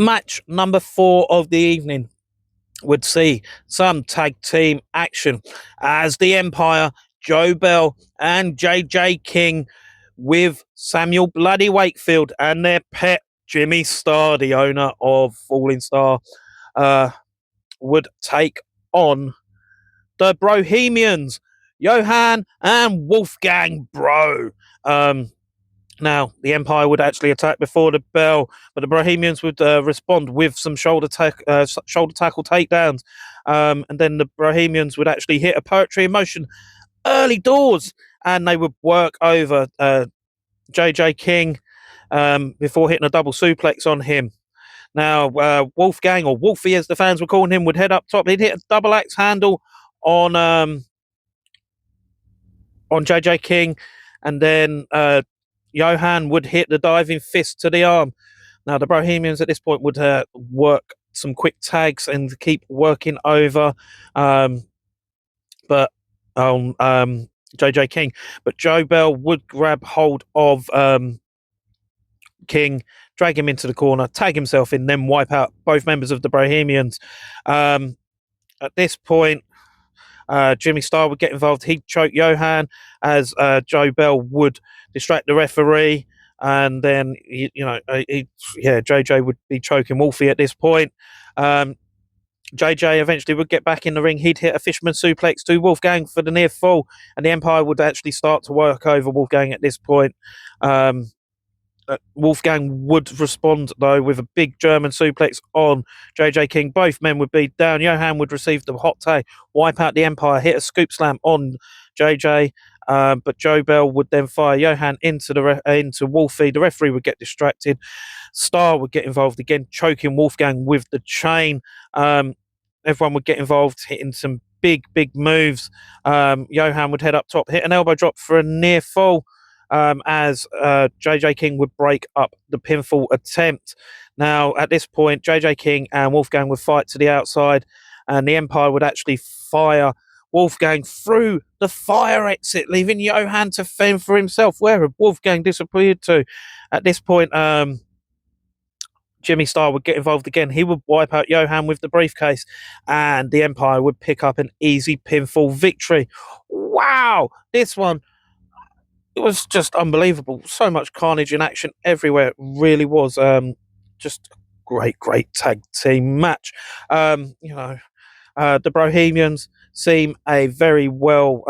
Match number 4 of the evening would see some tag team action as the Empire, Joe Bell and JJ King, with Samuel Bloody Wakefield and their pet Jimmy Starr, the owner of Falling Star, would take on the Brohemians, Johan and Wolfgang Bro. Now, the Empire would actually attack before the bell, but the Brohemians would respond with some shoulder tackle takedowns. And then the Brohemians would actually hit a poetry in motion early doors, and they would work over JJ King before hitting a double suplex on him. Now, Wolfgang, or Wolfie as the fans were calling him, would head up top. He'd hit a double axe handle on JJ King, and then Johan would hit the diving fist to the arm. Now, the Brohemians at this point would work some quick tags and keep working over but JJ King. But Joe Bell would grab hold of King, drag him into the corner, tag himself in, then wipe out both members of the Brohemians. At this point, Jimmy Starr would get involved. He'd choke Johan as Joe Bell would distract the referee, and then JJ would be choking Wolfie at this point. JJ eventually would get back in the ring. He'd hit a fisherman suplex to Wolfgang for the near fall, and the Empire would actually start to work over Wolfgang at this point. Wolfgang would respond, though, with a big German suplex on JJ King. Both men would be down. Johan would receive the hot tag, wipe out the Empire, hit a scoop slam on JJ, but Joe Bell would then fire Johan into Wolfie. The referee would get distracted. Starr would get involved again, choking Wolfgang with the chain. Everyone would get involved, hitting some big moves. Johan would head up top, hit an elbow drop for a near fall, as JJ King would break up the pinfall attempt. Now, at this point, JJ King and Wolfgang would fight to the outside, and the Empire would actually fire Wolfgang through the fire exit, leaving Johan to fend for himself. Where had Wolfgang disappeared to? At this point, Jimmy Starr would get involved again. He would wipe out Johan with the briefcase, and the Empire would pick up an easy pinfall victory. Wow, this one, it was just unbelievable. So much carnage in action everywhere. It really was just great tag team match. The Brohemians seem a very well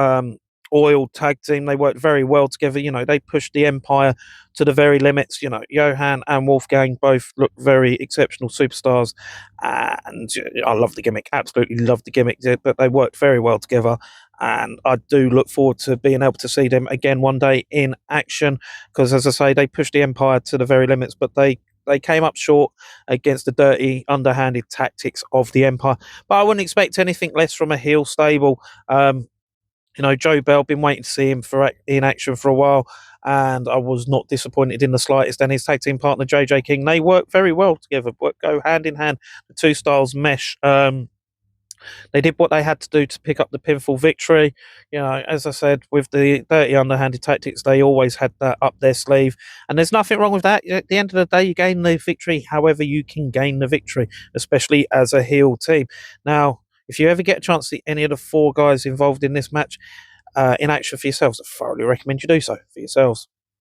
oiled tag team. They worked very well together. They pushed the Empire to the very limits. Johan and Wolfgang both look very exceptional superstars, and I love the gimmick. Absolutely love the gimmick. But they worked very well together, and I do look forward to being able to see them again one day in action, because, as I say, they pushed the Empire to the very limits, but they came up short against the dirty, underhanded tactics of the Empire. But I wouldn't expect anything less from a heel stable. Joe Bell, been waiting to see him in action for a while, and I was not disappointed in the slightest. And his tag team partner, JJ King, they work very well together, go hand in hand. The two styles mesh. They did what they had to do to pick up the pinfall victory. As I said, with the dirty underhanded tactics, they always had that up their sleeve. And there's nothing wrong with that. At the end of the day, you gain the victory however you can gain the victory, especially as a heel team. Now, if you ever get a chance to see any of the 4 guys involved in this match in action for yourselves, I thoroughly recommend you do so for yourselves.